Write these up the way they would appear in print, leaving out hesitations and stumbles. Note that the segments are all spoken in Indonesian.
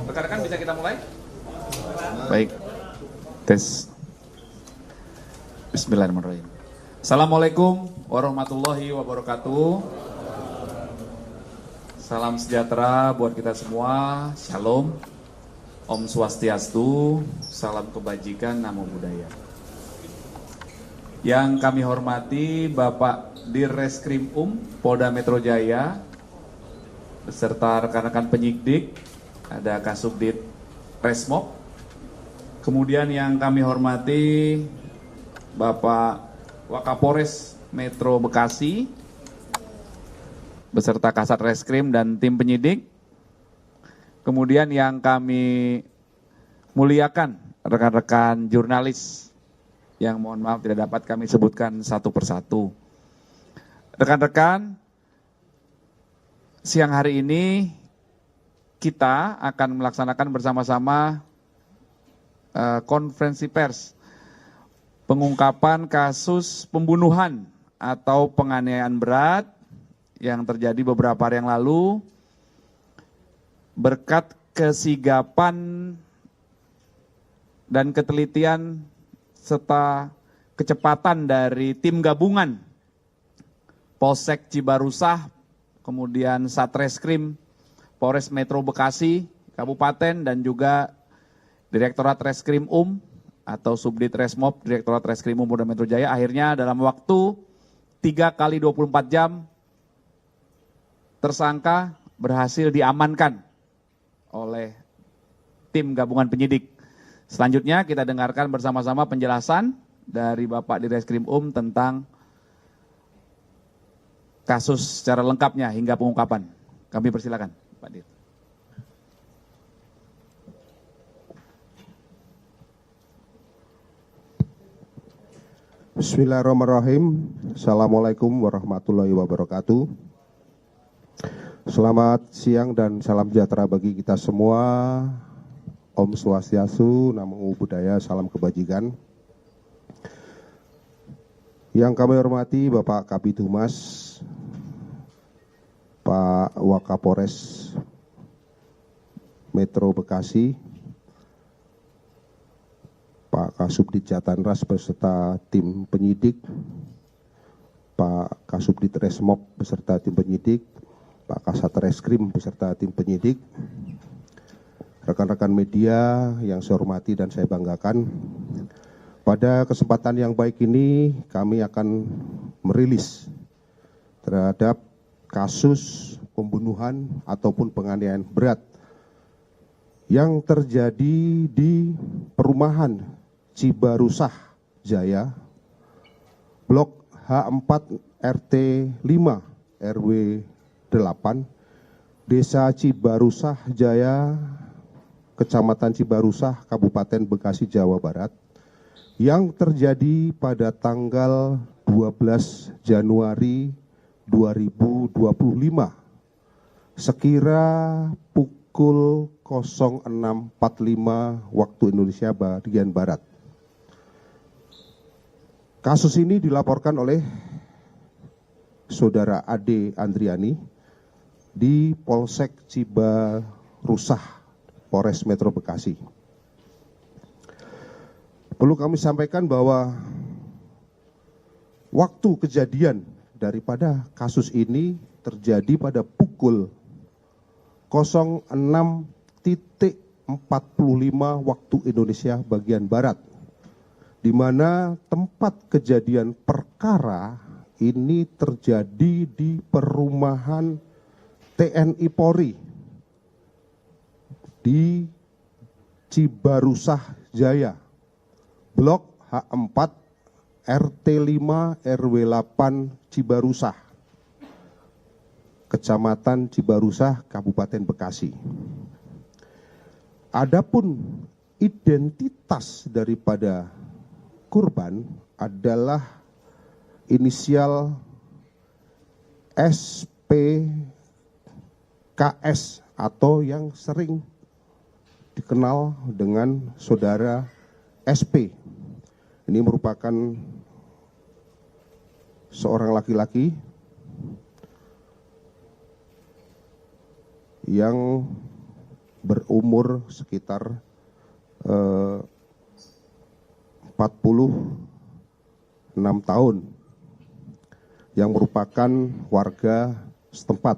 Rekan-rekan bisa kita mulai? Baik, tes. Bismillahirrahmanirrahim. Assalamualaikum warahmatullahi wabarakatuh. Salam sejahtera buat kita semua. Shalom. Om Swastiastu. Salam kebajikan, namo buddhaya. Yang kami hormati Bapak Dirreskrim Polda Metro Jaya beserta rekan-rekan penyidik, ada Kasubdit Resmob. Kemudian yang kami hormati Bapak Wakapolres Metro Bekasi beserta Kasat Reskrim dan tim penyidik. Kemudian yang kami muliakan rekan-rekan jurnalis yang mohon maaf tidak dapat kami sebutkan satu persatu. Rekan-rekan, siang hari ini kita akan melaksanakan bersama-sama konferensi pers pengungkapan kasus pembunuhan atau penganiayaan berat yang terjadi beberapa hari yang lalu berkat kesigapan dan ketelitian serta kecepatan dari tim gabungan Polsek Cibarusah, kemudian Satreskrim Polres Metro Bekasi Kabupaten dan juga Direktorat Reskrim atau Subdit Resmob Direktorat Reskrim Polda Metro Jaya akhirnya dalam waktu 3 kali 24 jam tersangka berhasil diamankan oleh tim gabungan penyidik. Selanjutnya kita dengarkan bersama-sama penjelasan dari Bapak Dirreskrim tentang kasus secara lengkapnya hingga pengungkapan. Kami persilakan, Pak Dir. Bismillahirrahmanirrahim. Assalamualaikum warahmatullahi wabarakatuh. Selamat siang dan salam sejahtera bagi kita semua. Om Swastiastu, Namo Buddhaya, salam kebajikan. Yang kami hormati Bapak Kabid Humas, Pak Wakapolres Metro Bekasi, Pak Kasubdit Jatanras beserta tim penyidik, Pak Kasubdit Resmob beserta tim penyidik, Pak Kasat Reskrim beserta tim penyidik, rekan-rekan media yang saya hormati dan saya banggakan. Pada kesempatan yang baik ini kami akan merilis terhadap kasus pembunuhan ataupun penganiayaan berat yang terjadi di perumahan Cibarusah Jaya, Blok H4 RT 5 RW 8, Desa Cibarusah Jaya, Kecamatan Cibarusah, Kabupaten Bekasi, Jawa Barat, yang terjadi pada tanggal 12 Januari 2025 sekira pukul 06.45 waktu Indonesia bagian Barat. Kasus ini dilaporkan oleh Saudara Ade Andriani di Polsek Cibarusah, Polres Metro Bekasi. Perlu kami sampaikan bahwa waktu kejadian daripada kasus ini terjadi pada pukul 06.45 waktu Indonesia bagian Barat, di mana tempat kejadian perkara ini terjadi di perumahan TNI Polri di Cibarusah Jaya, Blok H4 RT 5 RW 8 Cibarusah, Kecamatan Cibarusah, Kabupaten Bekasi. Adapun identitas daripada korban adalah inisial SPKS atau yang sering dikenal dengan Saudara SP. Ini merupakan seorang laki-laki yang berumur sekitar 46 tahun, yang merupakan warga setempat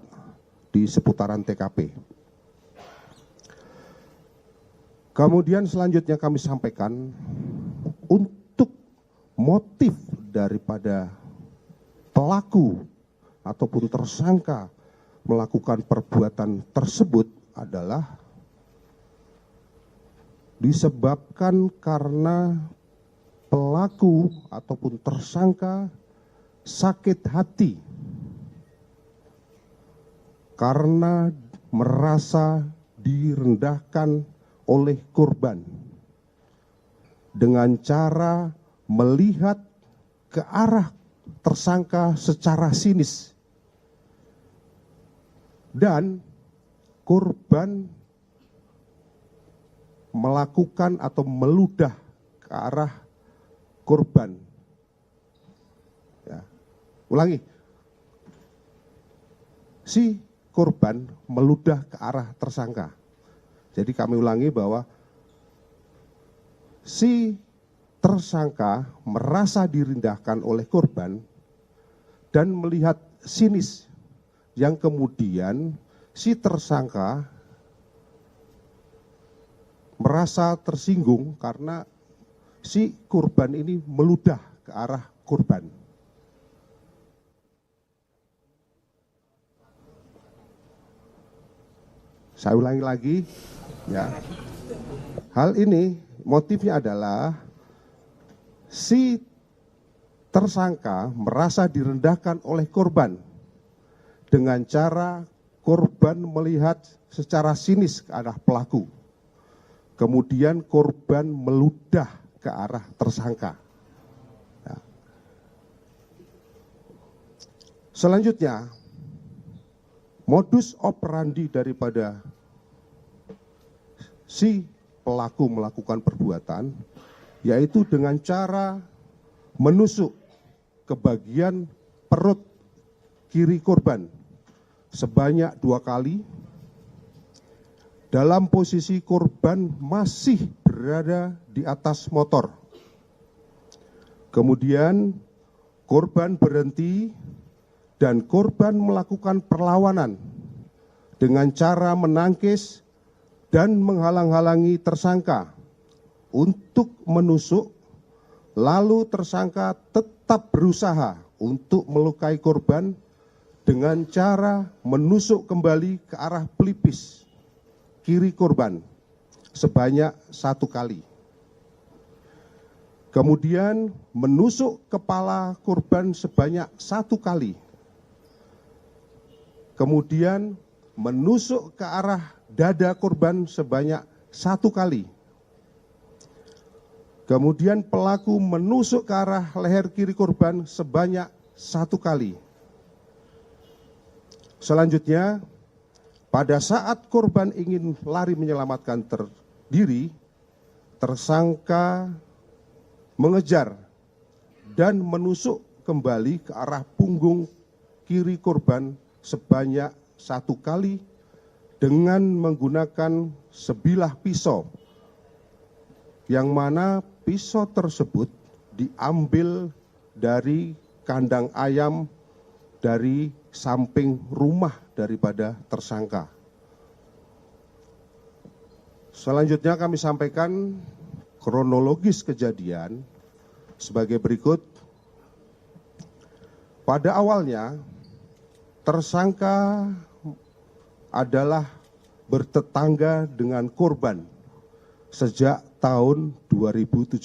di seputaran TKP. Kemudian selanjutnya kami sampaikan untuk motif daripada pelaku ataupun tersangka melakukan perbuatan tersebut adalah disebabkan karena pelaku ataupun tersangka sakit hati karena merasa direndahkan oleh korban dengan cara melihat ke arah tersangka secara sinis, dan korban melakukan atau meludah ke arah korban. Ya. Ulangi, si korban meludah ke arah tersangka. Jadi kami ulangi bahwa si tersangka merasa direndahkan oleh korban dan melihat sinis, yang kemudian si tersangka merasa tersinggung karena si korban ini meludah ke arah korban. Saya ulangi lagi, ya. Hal ini motifnya adalah si tersangka merasa direndahkan oleh korban dengan cara korban melihat secara sinis ke arah pelaku. Kemudian korban meludah ke arah tersangka. Ya. Selanjutnya, modus operandi daripada si pelaku melakukan perbuatan yaitu dengan cara menusuk ke bagian perut kiri korban sebanyak 2 kali dalam posisi korban masih berada di atas motor. Kemudian korban berhenti dan korban melakukan perlawanan dengan cara menangkis dan menghalang-halangi tersangka untuk menusuk, lalu tersangka tetap berusaha untuk melukai korban dengan cara menusuk kembali ke arah pelipis kiri korban sebanyak 1 kali. Kemudian menusuk kepala korban sebanyak 1 kali. Kemudian menusuk ke arah dada korban sebanyak 1 kali. Kemudian pelaku menusuk ke arah leher kiri korban sebanyak 1 kali. Selanjutnya, pada saat korban ingin lari menyelamatkan diri, tersangka mengejar dan menusuk kembali ke arah punggung kiri korban sebanyak 1 kali dengan menggunakan sebilah pisau, yang mana pisau tersebut diambil dari kandang ayam dari samping rumah daripada tersangka. Selanjutnya kami sampaikan kronologis kejadian sebagai berikut. Pada awalnya, tersangka adalah bertetangga dengan korban sejak tahun 2017